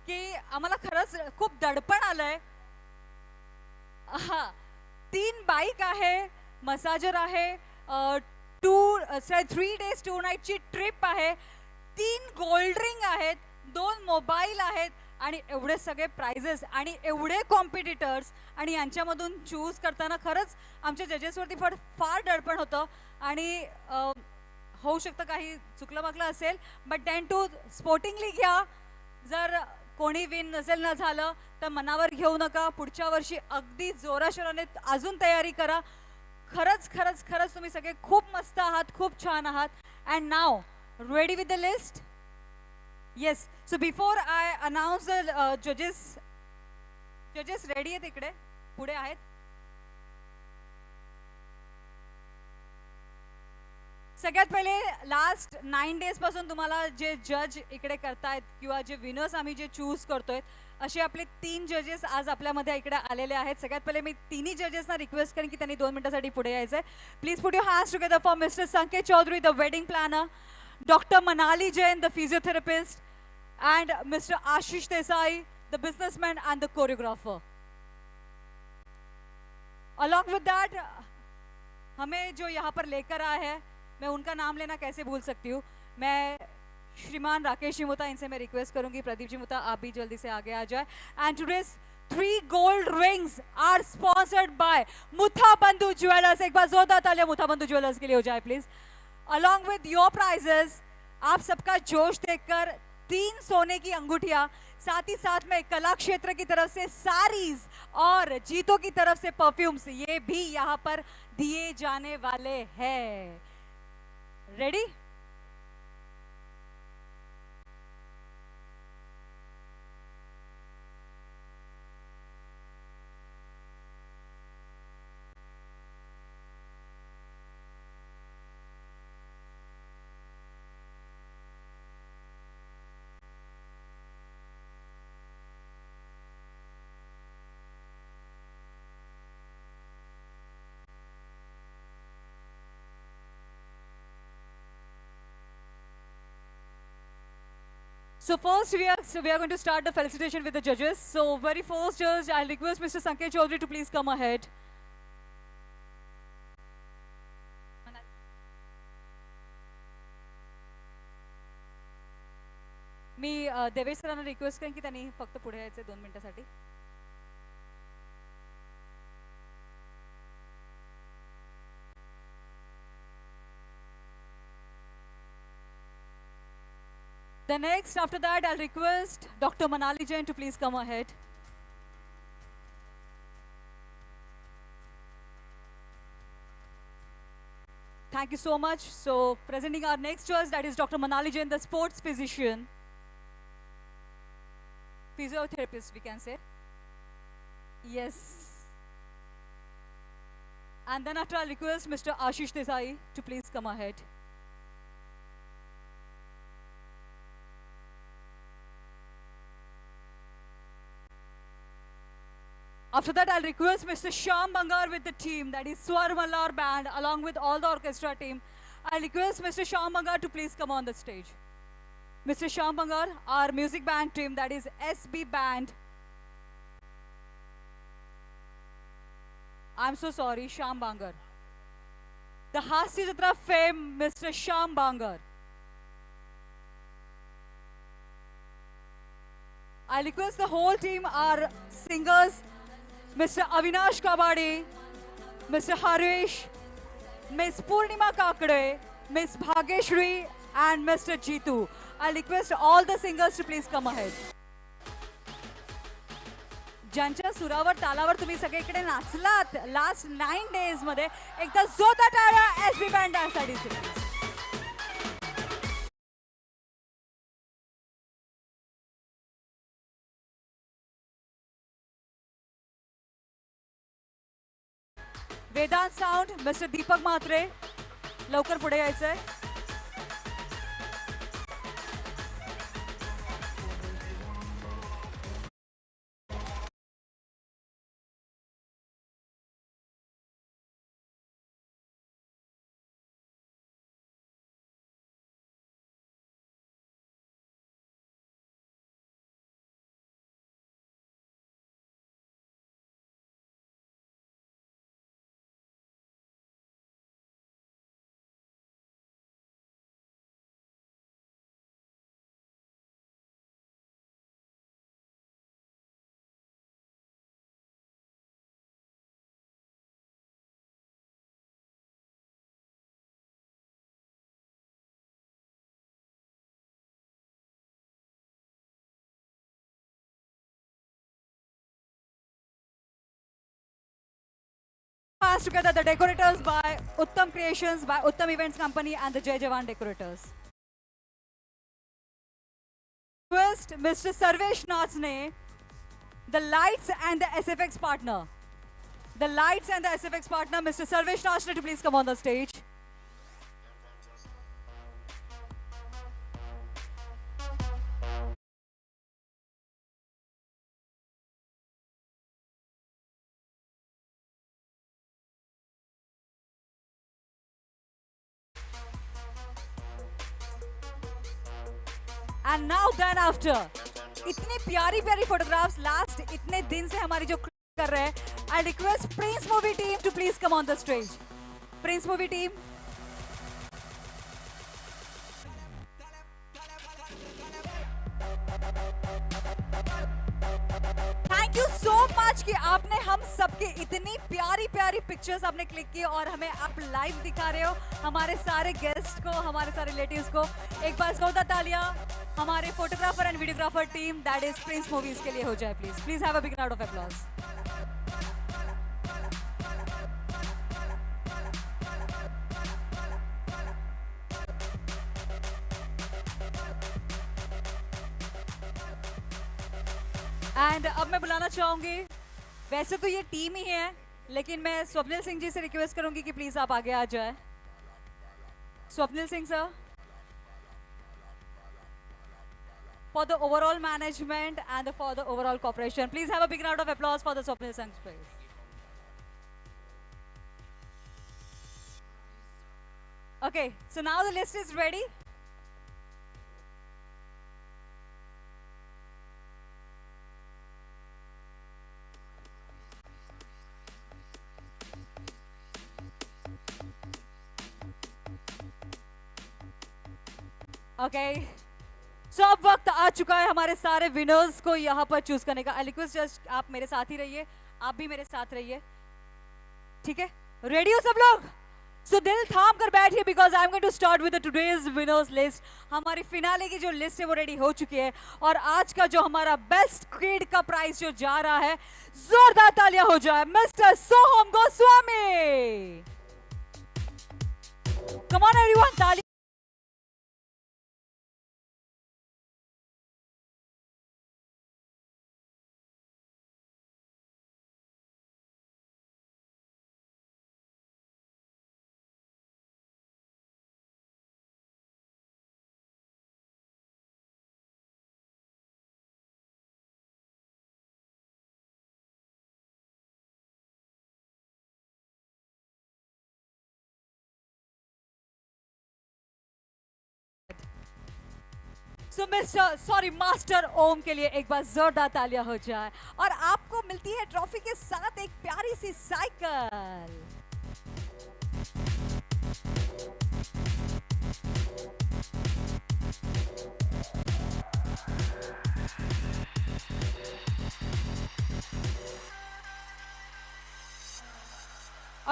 की आम्हाला खरंच खूप दडपण आलंय. हां. 3 बाईक आहे, मसाजर आहे, 3 डेज 2 नाईटची ट्रिप आहे, 3 गोल्ड रिंग आहेत, 2 मोबाईल आहेत आणि एवढे सगळे प्राइजेस आणि एवढे कॉम्पिटिटर्स आणि यांच्यामधून चूज करताना खरंच आमच्या जजेसवरती फार दडपण होतं आणि होऊ शकतं काही चुकलं वागलं असेल, बट देन टू स्पोर्टिंगली घ्या. जर कोणी विन नसेल ना झालं तर मनावर घेऊ नका. पुढच्या वर्षी अगदी जोराशोराने अजून तयारी करा. खरंच खरंच खरंच तुम्ही सगळे खूप मस्त आहात, खूप छान आहात. And now ready with the list. Yes, so before I announce the जजेस. जजेस रेडी आहेत, इकडे पुढे आहेत. सगळ्यात पहिले लास्ट 9 डेज पासून तुम्हाला जे जज इकडे करतायत किंवा जे विनर्स आम्ही जे चूज करतोय असे आपले 3 जजेस आज आपल्यामध्ये इकडे आलेले आहेत. सगळ्यात पहिले मी तिन्ही जजेसना रिक्वेस्ट करेन की त्यांनी 2 मिनिटांसाठी पुढे यायचंय. Please put your hands together for mister Sanket Chaudhari, the wedding planner, doctor Manali Jain, the physiotherapist, and Mr. Ashish Desai, the businessman and the choreographer. Along with that, हमें जो यहाँ पर लेकर आए हैं, मैं उनका नाम लेना कैसे भूल सकती हूँ. मैं श्रीमान राकेश जी मुता, इनसे मैं रिक्वेस्ट करूंगी प्रदीप जी मुता आप भी जल्दी से आगे आ जाए. And today's 3 gold rings are sponsored by Mutha बंधु ज्वेलर्स. एक बार जोरदार तालियां मुथा बंधु ज्वेलर्स के लिए हो जाए please. Along with your prizes, आप सबका जोश देखकर 3 सोने की अंगूठियां, साथ ही साथ में कला क्षेत्र की तरफ से साड़ीज और जीतों की तरफ से परफ्यूम्स, ये भी यहाँ पर दिए जाने वाले हैं. Ready? So first we are going to start the felicitation with the judges. So very first judge, I'll request Mr. Sanket Chaudhary to please come ahead. मी देवेश सरांना रिक्वेस्ट करेन की त्यांनी फक्त पुढे यायचे 2 मिनिटांसाठी. The next, after that, I'll request Dr. Manali Jain to please come ahead. Thank you so much. So, presenting our next judge, that is Dr. Manali Jain, the sports physician, physiotherapist, we can say. Yes. And then after, I'll request Mr. Ashish Desai to please come ahead. After that, I'll request Mr. Shyam Bangar with the team, that is Swar Mallar Band, along with all the orchestra team. I'll request Mr. Shyam Bangar to please come on the stage. Mr. Shyam Bangar, our music band team, that is SB Band. I'm so sorry, Shyam Bangar. The Hasya Jatra fame, Mr. Shyam Bangar. I request the whole team, our singers, Mr. Avinash Kabadi, Mr. Harish, Ms. Purnima Kakade, Ms. Bhageshri, and Mr. Jitu. I request all the singers to please come ahead. ज्यांच्या सुरावर तालावर तुम्ही सगळे इकडे नाचलात last 9 days मध्ये, एकदा जोरदार टाळ्या SB band साठी. वेदांत साउंड, मिस्टर दीपक म्हात्रे, लवकर पुढे यायचंय. hands together, the decorators by Uttam Creations, by Uttam Events Company and the Jai Jawan decorators. First, Mr. Sarvesh Nathne, the lights and the SFX partner. The lights and the SFX partner, Mr. Sarvesh Nathne, to please come on the stage. And now then after, इतनी प्यारी प्यारी photographs last इतने दिन से हमारी जो कर रहे हैं, I request Prince Movie team to please come on the stage. Prince Movie team. Thank you so much कि आपने हम सबके इतनी प्यारी प्यारी पिक्चर्स आपने क्लिक की और हमें आप लाइव दिखा रहे हो हमारे सारे गेस्ट को, हमारे सारे रिलेटिव्स को. एक बार जोरदार तालियां हमारे photographer and videographer team that is Prince movies के लिए हो जाए please. Please have a big round of applause. And अब मैं बुलाना चाहूंगी, वैसे तो ये टीम ही है लेकिन मैं स्वप्निल सिंह जी से रिक्वेस्ट करूंगी कि प्लीज आप आगे आ जाए. Swapnil Singh sir, for the overall management and for the overall corporation. Please have a big round of applause for the Swapnil Singh, please. Okay, so now the list is ready. Okay. So अब वक्त आ चुका है हमारे सारे winners को यहाँ पर choose करने का. आई रिक्वेस्ट जस्ट आप मेरे साथ ही रहिए, आप भी मेरे साथ रहिए, ठीक है? रेडी हो सब लोग? सो दिल थाम कर बैठिए because I am going to start with the today's winners list. हमारी फिनाले की जो लिस्ट है वो रेडी हो चुकी है और आज का जो हमारा बेस्ट किड का प्राइस जो जा रहा है, जोरदार तालियां हो जाए mister Soham Goswami. Come on everyone, तालियां. So मास्टर ओम के लिए एक बार जोरदार तालियां हो जाए और आपको मिलती है ट्रॉफी के साथ एक प्यारी सी साइकिल.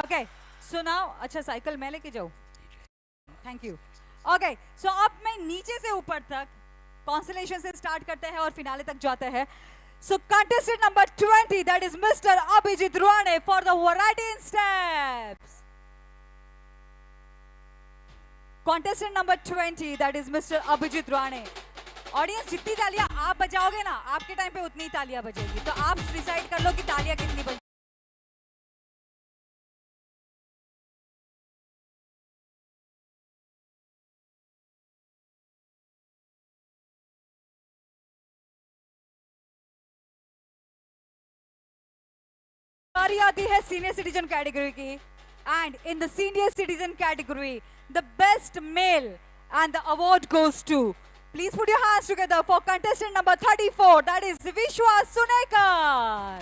ओके, सो नाउ अच्छा साइकिल मैं लेके जाऊं? Thank you. ओके, सो अब मैं नीचे से ऊपर तक कॉन्स्टलेशन से स्टार्ट करते हैं और फिनाले तक जाते हैं. So contestant number 20 that is mister Abhijeet Ruane for the variety in steps. Contestant number 20 that is mister Abhijeet Ruane. Audience जितनी तालियां आप बजाओगे ना, आपके टाइम पे उतनी तालियां बजेगी, तो आप डिसाइड कर लो कि तालियां कितनी बजेगी. बारी आती है सीनियर सिटीजन कैटेगरी की and in the senior citizen category the best male and the award goes to, please put your hands together for contestant number 34 that is Vishwas Sunekar.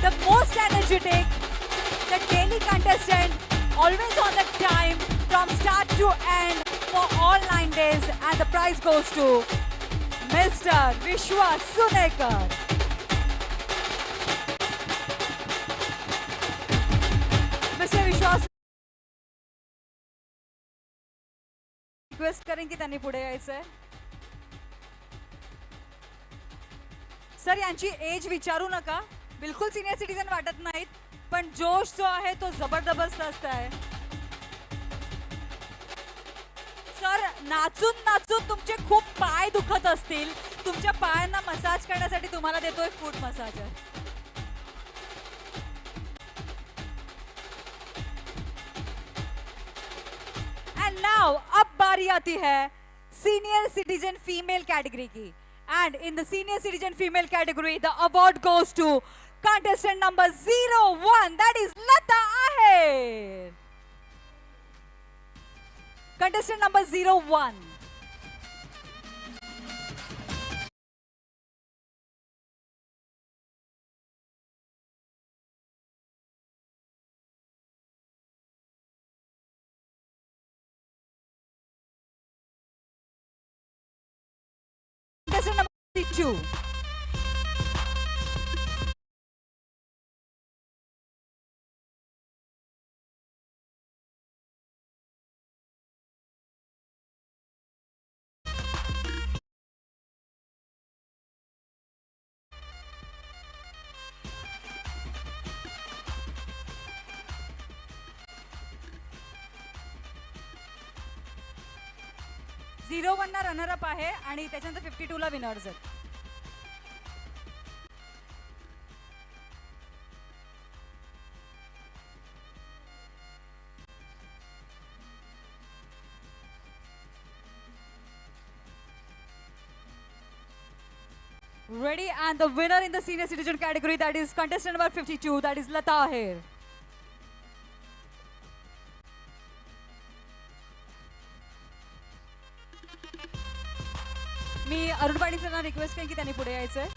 The most energetic, the daily contestant, always on the time from start to end for all 9 days, and the prize goes to Mr. Vishwas Sunekar. Mr. Vishwas, request करेंगे त्यांनी पुढे यायचंय. Sir यांची as विचारू नका, बिलकुल senior citizen वाटत नाहीत, पण जोश जो आहे तो जबरदस्त असतंय. सर नाचून नाचून तुमचे खूप पाय दुखत असतील, तुमच्या पायांना मसाज करण्यासाठी तुम्हाला देतोय फूट मसाजर. एंड नाउ अब बारी आती है सीनियर सिटीजन फीमेल कैटेगरी की. And in the senior citizen female category, the award goes to contestant number 01, that is Lata Ahir. Contestant number 01. Contestant number 52. Zero वनना रनर अप आहे आणि त्याच्यानंतर 52 ला विनर्स आहेत. Ready, and the winner in the senior citizen category, that is contestant number 52, that is Lata Ahir. Me Arun Patil request करेन की त्यांनी पुढे यायचंय.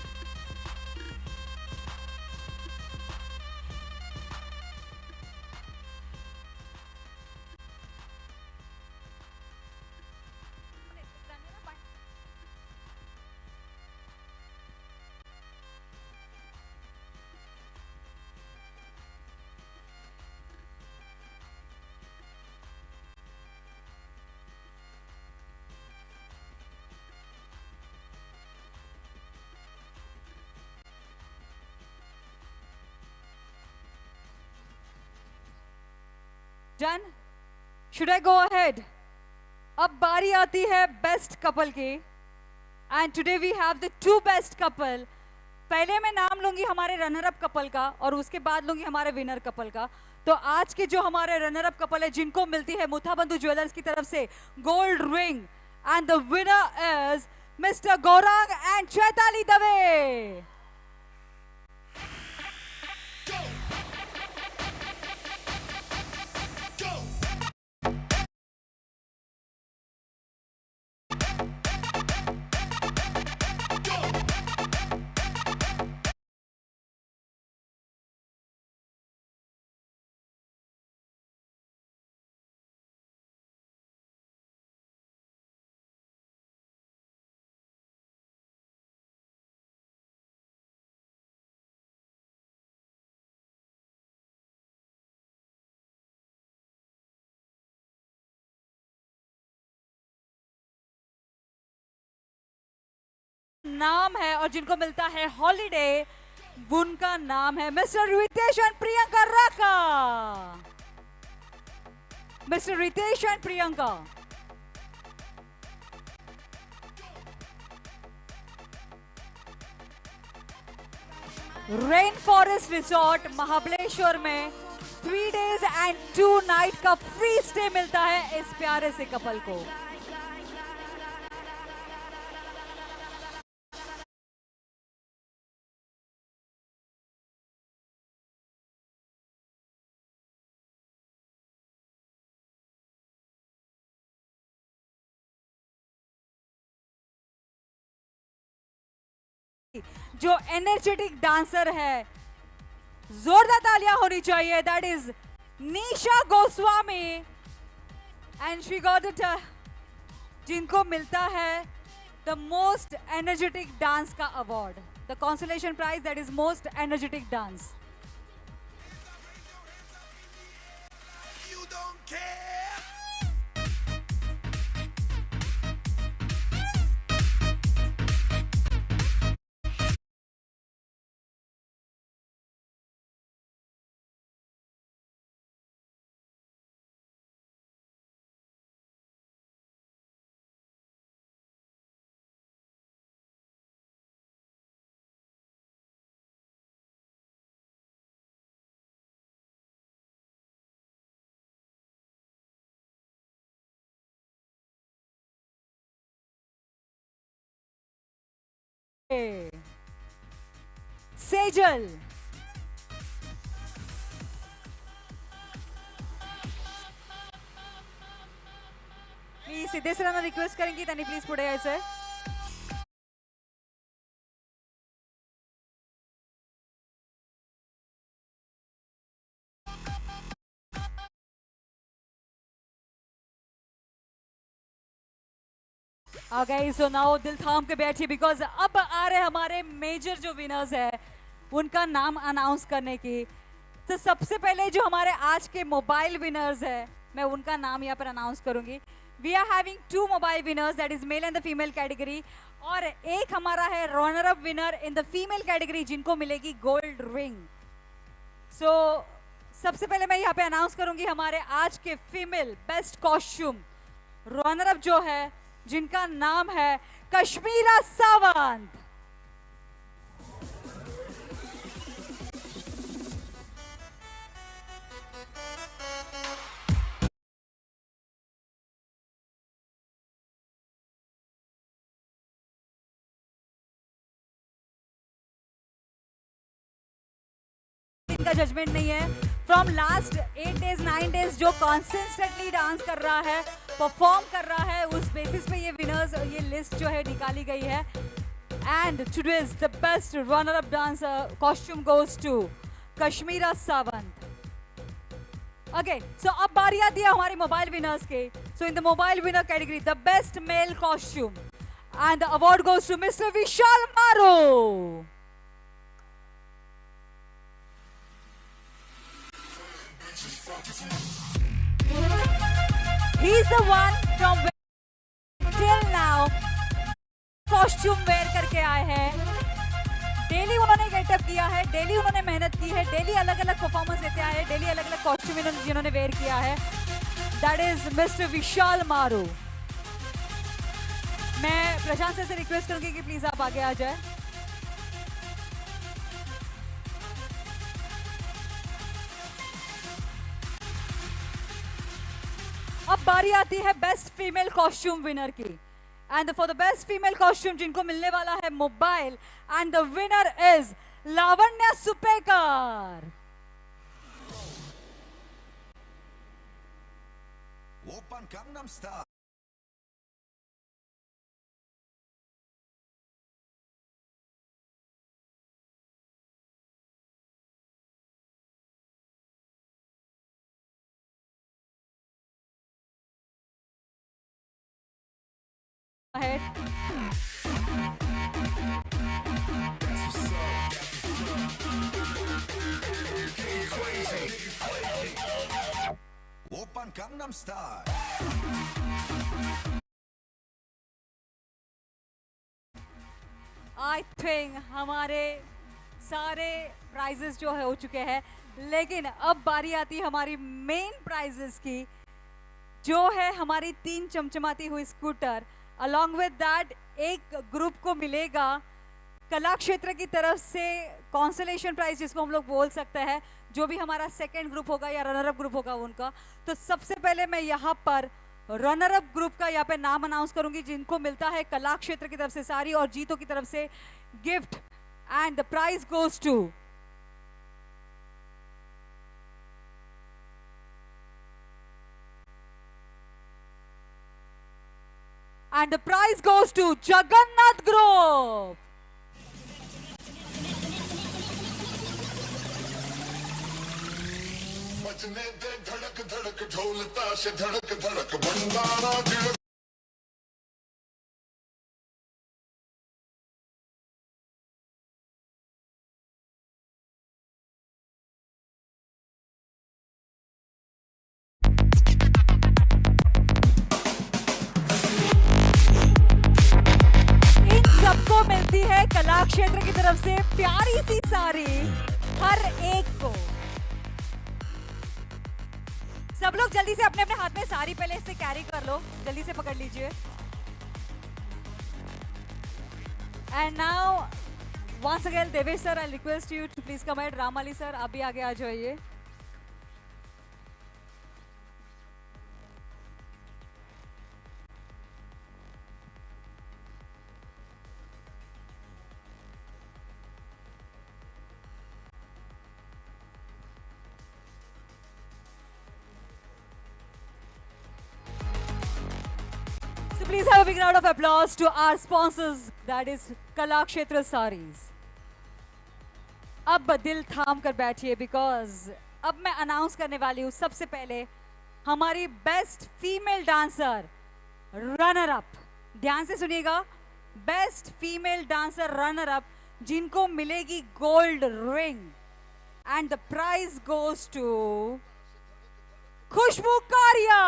Done? Should I go ahead? अब बारी आती है बेस्ट कपल की. And today we have the two best couple. पहले मैं नाम लूंगी हमारे रनर अप कपल का और उसके बाद लूंगी हमारे विनर कपल का. तो आज के जो हमारे रनर अप कपल है जिनको मिलती है मुथाबंधु ज्वेलर्स की तरफ से gold ring, and the winner is mister Gaurang and Chaitali Dave. नाम है और जिनको मिलता है हॉलीडे, उनका नाम है mister Ritesh and Priyanka Raka. Mister Ritesh and Priyanka. Rain forest resort Mahabaleshwar में 3 days एंड 2 night का फ्री स्टे मिलता है इस प्यारे से कपल को. जो एनर्जेटिक डांसर है, जोरदार तालियां होनी चाहिए. That is Nisha Goswami and she got it, जिनको मिलता है द मोस्ट एनर्जेटिक डांस का award, the consolation prize, that is most energetic dance. Sejal. Please Siddhesh सरांना रिक्वेस्ट करेन की त्यांनी प्लीज पुढे यायचंय. Okay, so now दिल थाम के बैठिए बिकॉज अब आ रहे हमारे मेजर जो विनर्स है उनका नाम अनाउंस करने की. तो सबसे पहले जो हमारे आज के मोबाइल विनर्स है मैं उनका नाम यहाँ पर अनाउंस करूंगी. We are having 2 mobile winners that is male and the female category और एक हमारा है runner up winner in the female category जिनको मिलेगी गोल्ड रिंग. सो सबसे पहले मैं यहाँ पे अनाउंस करूंगी हमारे आज के female best costume runner up जो है जिनका नाम है कश्मीरा सावंत. इनका जजमेंट नहीं है. फ्रॉम लास्ट 8 डेज 9 डेज जो कॉन्सिस्टेंटली डांस कर रहा है परफॉर्म कर रहा है उस बेसिस पे ये विनर्स ये लिस्ट जो है निकाली गई है. And today's the best runner up dancer costume goes to Kashmira Sawant. Okay so अब बारी आती है हमारे मोबाइल विनर्स के. So in the mobile winner category the best male costume and the award goes to mister Vishal Maro. He's the one from till now costume wear करके आए हैं. Daily उन्होंने गेटअप किया है, डेली उन्होंने मेहनत की है, डेली अलग अलग परफॉर्मेंस देते आए हैं, डेली अलग अलग कॉस्ट्यूम जिन्होंने वेयर किया है. दैट इज मिस्टर विशाल मारू. मैं प्रशांत सर से रिक्वेस्ट करूंगी कि प्लीज आप आगे आ जाए. अब बारी आती है बेस्ट फीमेल कॉस्ट्यूम विनर की. And for the best female costume जिनको मिलने वाला है mobile and the winner is Lavanya Supekar. Oppan Gangnam Style. Ahead. Oppan Gangnam Style. I think हमारे सारे प्राइजेस जो है हो चुके हैं लेकिन अब बारी आती है हमारी मेन प्राइजेस की जो है हमारी 3 चमचमाती हुई स्कूटर. अलॉन्ग विद दैट एक ग्रुप को मिलेगा कला क्षेत्र की तरफ से कॉन्सोलेशन प्राइज जिसको हम लोग बोल सकते हैं जो भी हमारा सेकंड ग्रुप होगा या रनर अप ग्रुप होगा उनका. तो सबसे पहले मैं यहाँ पर रनर अप ग्रुप का यहाँ पे नाम अनाउंस करूंगी जिनको मिलता है कला क्षेत्र की तरफ से सारी और जीतो की तरफ से gift and the prize goes to and the prize goes to Jagannath Group. बजने दे धड़क धड़क ढोल ताश धड़क धड़क भंडारा दिल. इन सबको मिलती है कला क्षेत्र की तरफ से प्यारी सी साड़ी हर एक को. सब लोग जल्दी से अपने अपने हाथ में साड़ी पहले से कैरी कर लो, जल्दी से पकड़ लीजिए. And now once again Devesh sir I request you to please come at. Ram Ali sir आप भी आगे आ जाइए. please have a big round of applause to our sponsors, that is Kala Kshetra Sarees. अब दिल थाम कर बैठिए बिकॉज अब मैं अनाउंस करने वाली हूँ सबसे पहले हमारी best female dancer runner up. ध्यान से सुनिएगा, best female dancer runner up जिनको मिलेगी gold ring and the prize goes to Khushboo Kariya.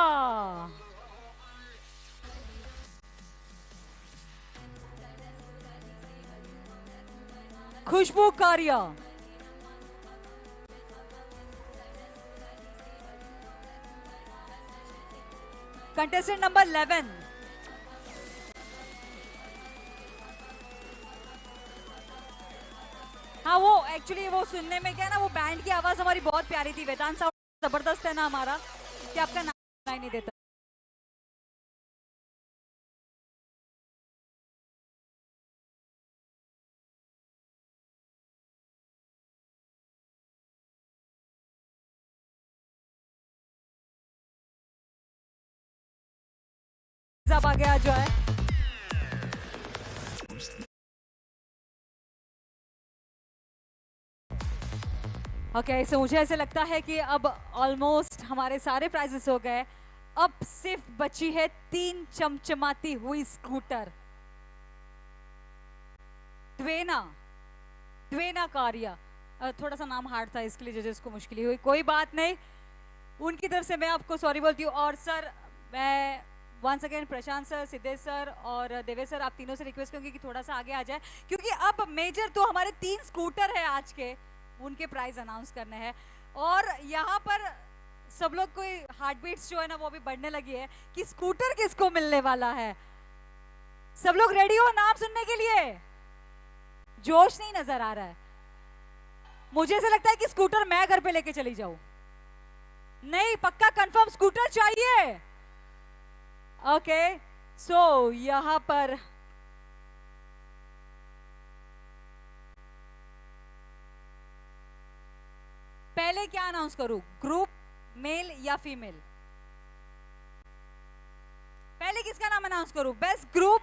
Khushboo Kariya. Contestant number 11. हाँ वो एक्चुअली वो सुनने में क्या है ना, वो बैंड की आवाज हमारी बहुत प्यारी थी. वेदांत साउंड जबरदस्त है ना हमारा, कि आपका नाम सुनाई नहीं देता. अब आ गया जो है ओके. सो मुझे ऐसे लगता है कि अब ऑलमोस्ट हमारे सारे प्राइजेस हो गए. अब सिर्फ बची है 3 चमचमाती हुई स्कूटर. द्वेना द्वेना कारिया. थोड़ा सा नाम हार्ड था इसके लिए जजेस को मुश्किल हुई, कोई बात नहीं. उनकी तरफ से मैं आपको सॉरी बोलती हूँ. और सर मैं वंस अगेन प्रशांत सर, सिद्धेश सर और देवेश सर, आप तीनों से रिक्वेस्ट करूंगी कि थोड़ा सा आगे आ जाए, क्योंकि अब मेजर तो हमारे 3 स्कूटर है आज के, उनके प्राइस अनाउंस करने हैं. और यहाँ पर सब लोग कोई हार्ट बीट्स जो है ना वो भी बढ़ने लगी है कि स्कूटर किसको मिलने वाला है. सब लोग रेडी हो नाम सुनने के लिए? जोश नहीं नजर आ रहा है. मुझे ऐसा लगता है कि स्कूटर मैं घर पे लेके चली जाऊं. नहीं, पक्का कंफर्म स्कूटर चाहिए. ओके सो यहां पर पहले क्या अनाउंस करूं, ग्रुप मेल या फीमेल? पहले किसका नाम अनाउंस करूं, बेस्ट ग्रुप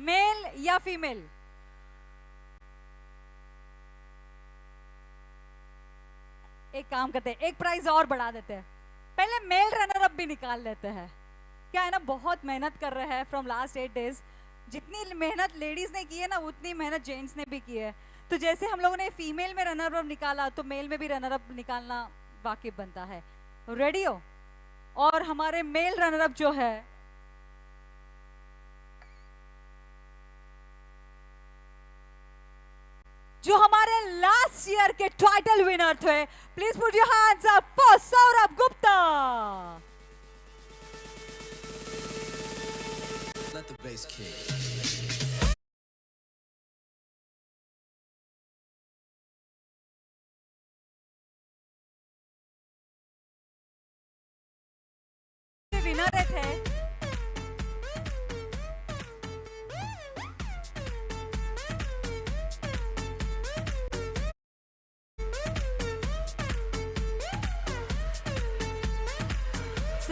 मेल या फीमेल? एक काम करते हैं, एक प्राइज और बढ़ा देते हैं. पहले मेल रनर अप भी निकाल लेते हैं. क्या है ना, बहुत मेहनत कर रहे हैं फ्रॉम लास्ट 8 डेज. जितनी मेहनत लेडीज ने की है ना उतनी मेहनत जेंट्स ने भी की है. तो जैसे हम लोगों ने फीमेल में रनर अप निकाला तो मेल में भी रनर अप निकालना वाकिफ बनता है. रेडी हो? और हमारे मेल रनर अप जो है जो हमारे लास्ट ईयर के टाइटल विनर थे, please put your hands up for Saurabh Gupta. Let the bass kick. Winner थे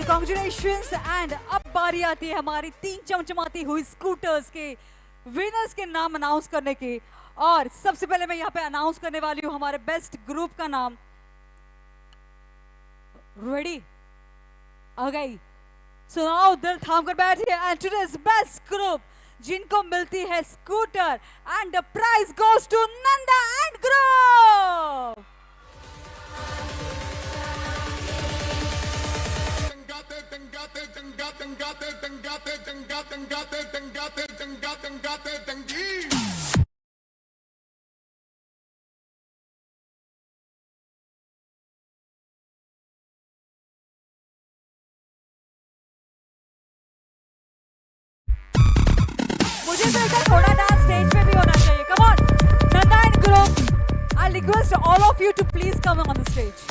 कांग्रेचुलेशंस. एंड अब बारी आती है हमारी 3 चमचमाती हुई स्कूटर्स के विनर्स के नाम अनाउंस करने की. और सबसे पहले मैं यहाँ पे अनाउंस करने वाली हूँ हमारे बेस्ट ग्रुप का नाम. रेडी? आ गई. सुनाओ, दिल थाम कर बैठिए. एंड टुडेस बेस्ट ग्रुप जिनको मिलती है scooter and the prize goes to Nanda and group. मुझे तो इधर थोड़ा डांस स्टेज पे भी होना चाहिए. Come on Nanda and group, I request all of you to please come on the stage.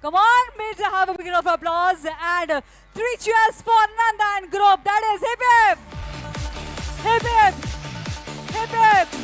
Come on, please have a big round of applause and 3 cheers for Nanda and group. That is hip hip, hip hip, hip hip.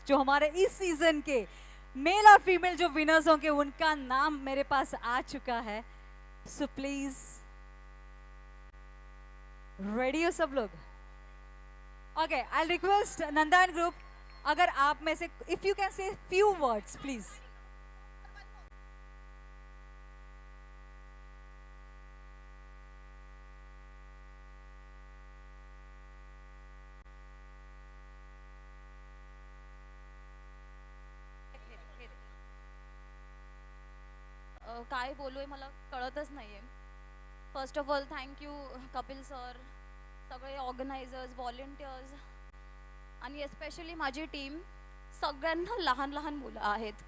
जो हमारे इस season के mail और female जो winners होंगे उनका नाम मेरे पास आ चुका है. सो प्लीज रेडी हो सब लोग? Okay, I request Nanda and group, अगर आप में से if you can say few words please. काय बोलू आहे मला कळतच नाहीये. First of all thank you Kapil sir, सगळे ऑर्गनायझर्स, व्हॉलेंटियर्स आणि एस्पेशली माझी टीम. सगळ्यांना लहान लहान मुलं आहेत.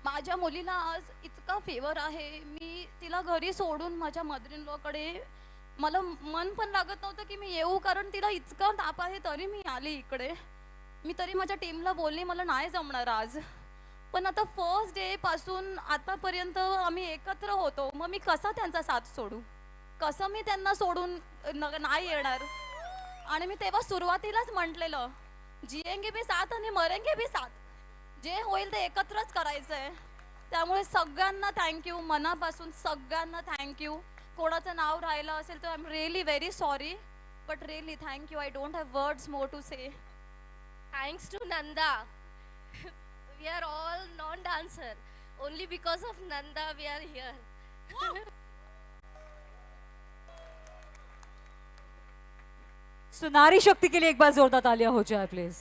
माझ्या मुलीला आज इतका फेवर आहे, मी तिला घरी सोडून माझ्या मदर इन लॉकडे मला मन पण लागत नव्हतं की मी येऊ, कारण तिला इतका ताप आहे. तरी मी आली इकडे. मी तरी माझ्या टीमला बोलली मला नाही जमणार आज, पण आता फर्स्ट डे पासून आतापर्यंत आम्ही एकत्र होतो. मग मी कसा त्यांचा साथ सोडू, कसं मी त्यांना सोडून नाही येणार. आणि मी तेव्हा सुरुवातीलाच म्हटलेलं जिएंगे भी साथ आणि मरेंगे भी साथ, जे होईल ते एकत्रच करायचं आहे. त्यामुळे सगळ्यांना थँक्यू, मनापासून सगळ्यांना थँक्यू. कोणाचं नाव राहिलं असेल तर I am really very sorry, but really thank you. I don't have words more to say. Thanks to Nanda. We are all non-dancer. Only because of Nanda we are here. सो नारी शक्ति के लिए एक बार जोरदार तालियां हो जाए प्लीज.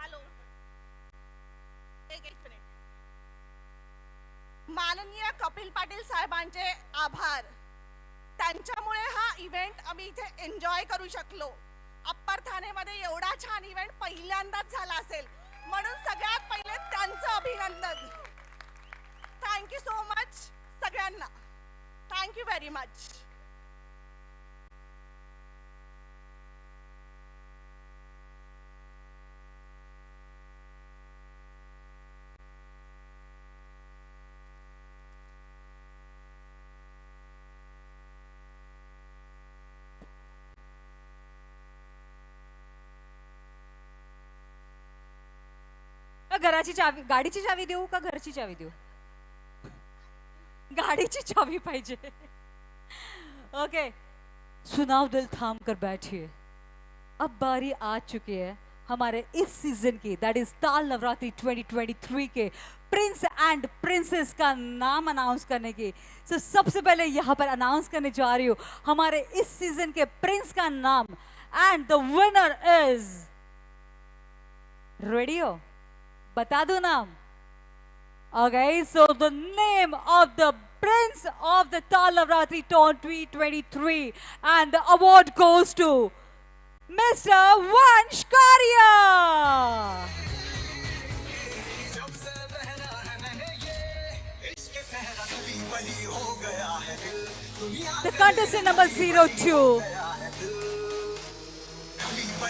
हॅलो, एक मिनिट. माननीय कपिल पाटील साहेबांचे आभार. त्यांच्यामुळे हा इव्हेंट आम्ही इथे एन्जॉय करू शकलो. अप्पर ठाणेमध्ये एवढा छान इव्हेंट पहिल्यांदाच झाला असेल, म्हणून सगळ्यात पहिले त्यांचं अभिनंदन. थँक्यू सो मच सगळ्यांना. Thank you very much. घराची चावी, गाडीची चावी देऊ का घरची चावी देऊ? गाडीची चावी पाहिजे. ओके, सुनाओ दिल थाम कर बैठिए. अब बारी आ चुकी है हमारे इस सीजन की, दैट इज ताल नवरात्रि 2023 के प्रिंस एंड प्रिंसेस का नाम अनाउंस करने की. सो सबसे पहले यहाँ पर अनाउंस करने जा रही हूँ हमारे इस सीजन के प्रिंस का नाम. And the winner is, ready हो? बता दो नाम. Okay, so the name of the Prince of the Tal Navratri 2023 and the award goes to Mr. Vansh Karia. The contestant number 02.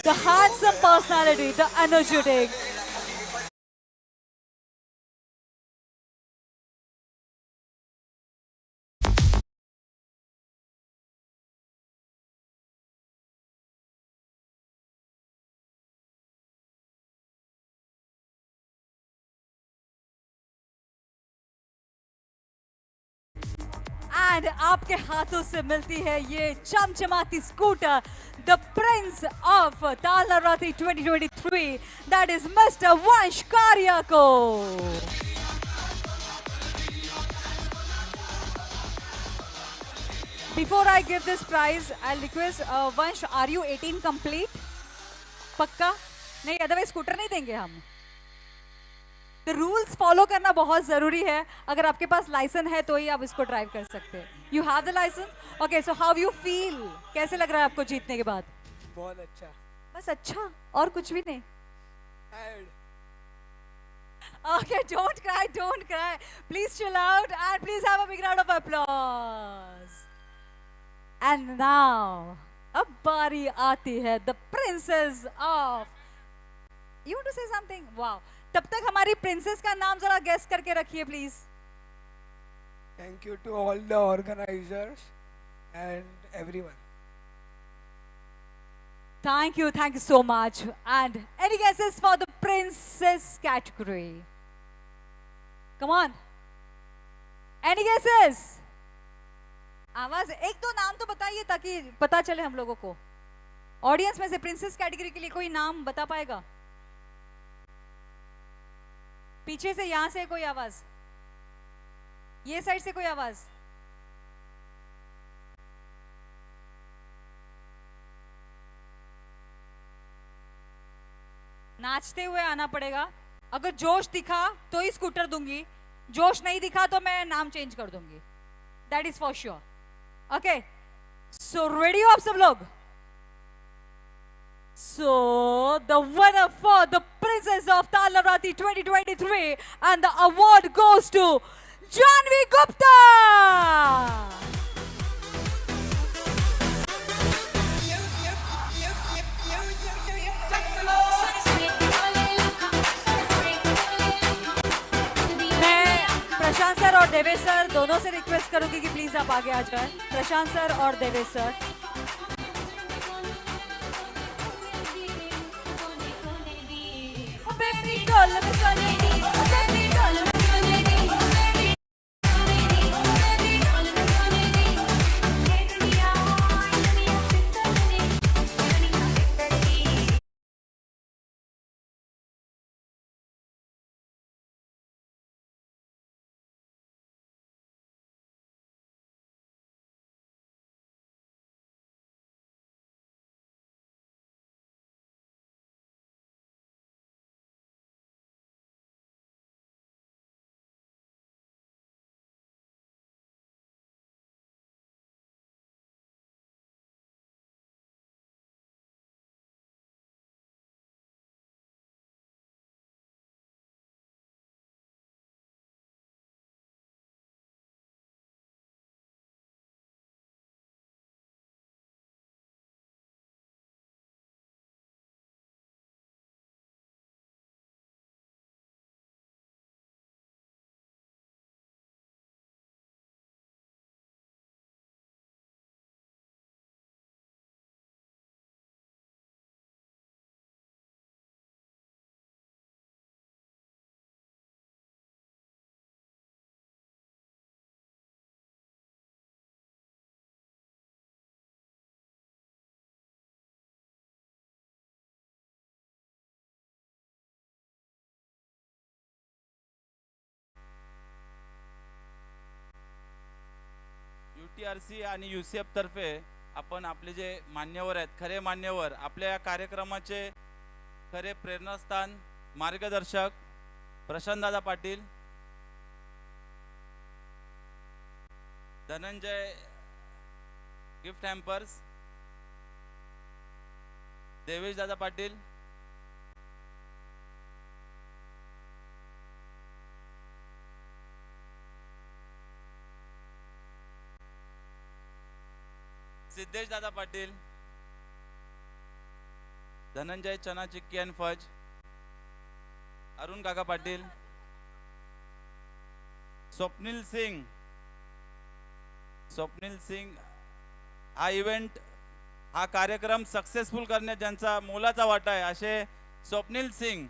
The handsome personality, the energetic, and आपके हाथों से मिलती है ये चमचमाती स्कूटर, द प्रिंस ऑफ ताल Navratri 2023, that is mister वंश कारियाको। Before I give this prize, I'll request Vansh, are you 18 complete? पक्का? नहीं, अदरवाइज स्कूटर नहीं देंगे हम। तो रूल्स फॉलो करना बहुत जरूरी है। अगर आपके पास लाइसेंस है तो ही आप इसको ड्राइव कर सकते हैं। You have the license? Okay, so how you feel? कैसे लग रहा है आपको जीतने के बाद? बहुत अच्छा। बस अच्छा, और कुछ भी नहीं? Tired. Okay, don't cry. Please chill out and please have a big round of applause. And now, अब बारी आती है the princess of. You want to say something? Wow. तब तक हमारी princess का नाम जरा guess करके रखिए please. Thank you to all the organizers and everyone. Thank you so much. And any guesses for the princess category? Come on. Any guesses? आवाज एक तो नाम तो बताइए ताकि पता चले हम लोगों को। ऑडियंस में से प्रिंसेस कैटेगरी के लिए कोई नाम बता पाएगा? पीछे से, यहां से कोई आवाज, ये साइड से कोई आवाज? नाचते हुए आना पड़ेगा। अगर जोश दिखा तो ही स्कूटर दूंगी, जोश नहीं दिखा तो मैं नाम चेंज कर दूंगी। That is for sure. Okay, so ready हो आप सब लोग? So the winner for the Princess of Tal Navratri 2023 and the award goes to Janvi Gupta. मैं प्रशांत सर और देवेश सर दोनों से रिक्वेस्ट करूंगी कि प्लीज आप आगे आ जाएं। प्रशांत सर और देवेश सर। UTRC आणि UCF तर्फे आपण आपले जे मान्यवर आहेत, खरे मान्यवर, आपल्या कार्यक्रमाचे खरे प्रेरणास्थान, मार्गदर्शक प्रशांत दादा पाटील, धनंजय गिफ्ट हॅम्पर्स, देवेश दादा पाटील, सिद्धेश दादा पाटील, धनंजय चना चिक्की एंड फज, अरुण काका पाटील, स्वप्नील सिंग हा इव्हेंट, हा कार्यक्रम सक्सेसफुल करण्यात ज्यांचा मोलाचा वाटा आहे असे स्वप्नील सिंग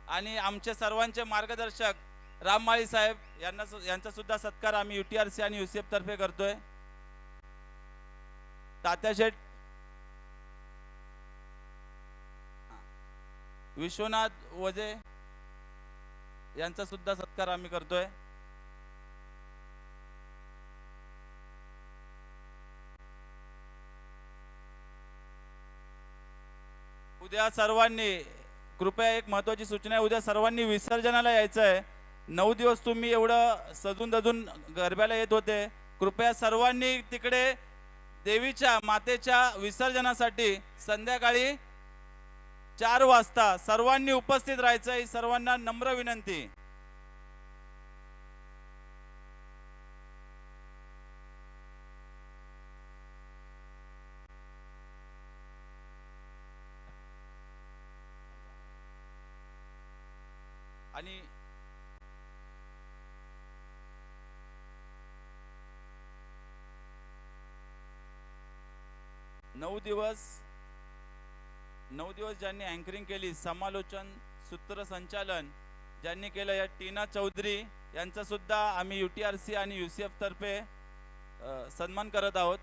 आणि आमचे सर्वांचे मार्गदर्शक राममाळी साहेब यांचा सुद्धा सत्कार आम्ही UTRC आणि UCF तर्फे करतोय। तात्याशेठ विश्वनाथ वजे यांचा सुद्धा सत्कार आम्ही करतोय. उद्या सर्वांनी कृपया एक महत्वाची सूचना आहे, उद्या सर्वांनी विसर्जनाला यायचं आहे. 9 दिवस तुम्ही एवढं सजून दजून गरब्याला येत होते, कृपया सर्वांनी तिकडे देवीच्या मातेच्या विसर्जनासाठी संध्याकाळी 4 वाजता सर्वांनी उपस्थित राहायचं ही सर्वांना नम्र विनंती. आणि 9 दिवस ज्यांनी अँकरिंग केली, समालोचन सूत्रसंचालन ज्यांनी केलं, या टीना चौधरी यांचा सुद्धा आम्ही UTRC आणि UCF तर्फे सन्मान करत आहोत.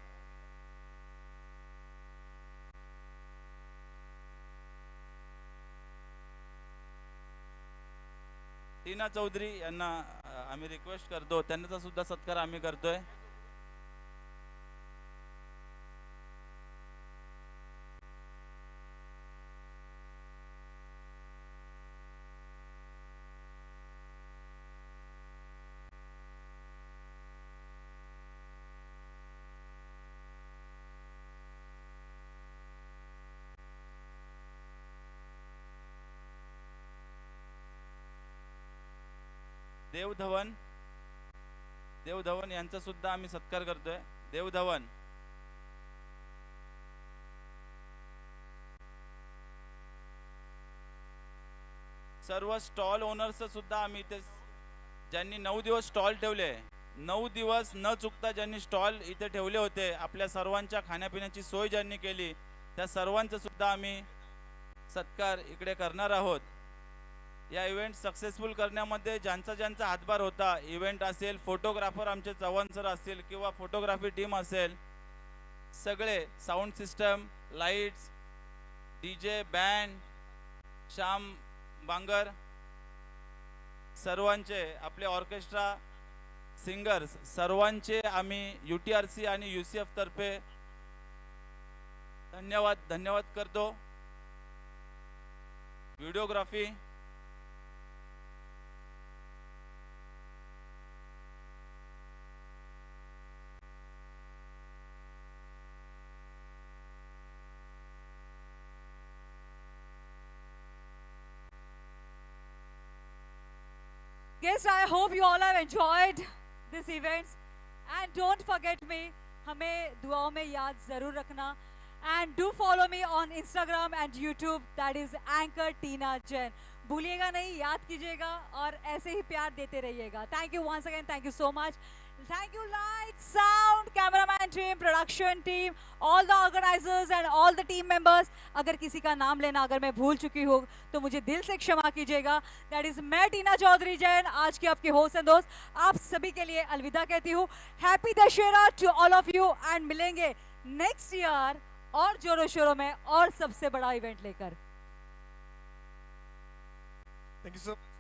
टीना चौधरी यांना आम्ही रिक्वेस्ट करतो, त्यांचा सुद्धा सत्कार आम्ही करतोय. देव धवन यांचा सुद्धा आम्ही सत्कार करतोय. देव धवन सर्व स्टॉल ओनर्स सुद्धा आम्ही इथे ज्यांनी 9 दिवस स्टॉल ठेवले, 9 दिवस न चुकता ज्यांनी स्टॉल इथे ठेवले होते, आपल्या सर्वांच्या खाण्यापिण्याची सोय ज्यांनी केली, त्या सर्वांचा सुद्धा आम्ही सत्कार इकडे करणार आहोत. या इव्हेंट सक्सेसफुल करण्यामध्ये ज्यांचा हातभार होता, इव्हेंट असेल, फोटोग्राफर आमचे चव्हाण सर असतील किंवा फोटोग्राफी टीम असेल, सगळे sound system, lights, DJ, band, Shyam Bangar, सर्वांचे, आपले ऑर्केस्ट्रा, सिंगर्स, सर्वांचे आम्ही UTRC आणि UCF तर्फे धन्यवाद करतो. Videography Guys, I hope you all have enjoyed this event and don't forget me. हमें दुआओं में याद जरूर रखना and do follow me on Instagram and YouTube, that is Anchor Tina Jain. भूलिएगा नहीं, याद कीजिएगा और ऐसे ही प्यार देते रहिएगा. Thank you once again, thank you so much. Thank you light, sound, cameraman team, production team, all the organizers and all the team members. अगर किसी का नाम लेना अगर मैं भूल चुकी हूँ तो मुझे दिल से क्षमा कीजिएगा. That is मैं टीना चौधरी जैन, आज की आपकी होस्ट एंड दोस्त, आप सभी के लिए अलविदा कहती हूँ. Happy Dussehra to all of you and मिलेंगे नेक्स्ट ईयर और जोरों शोरों में और सबसे बड़ा इवेंट लेकर. Thank you so much.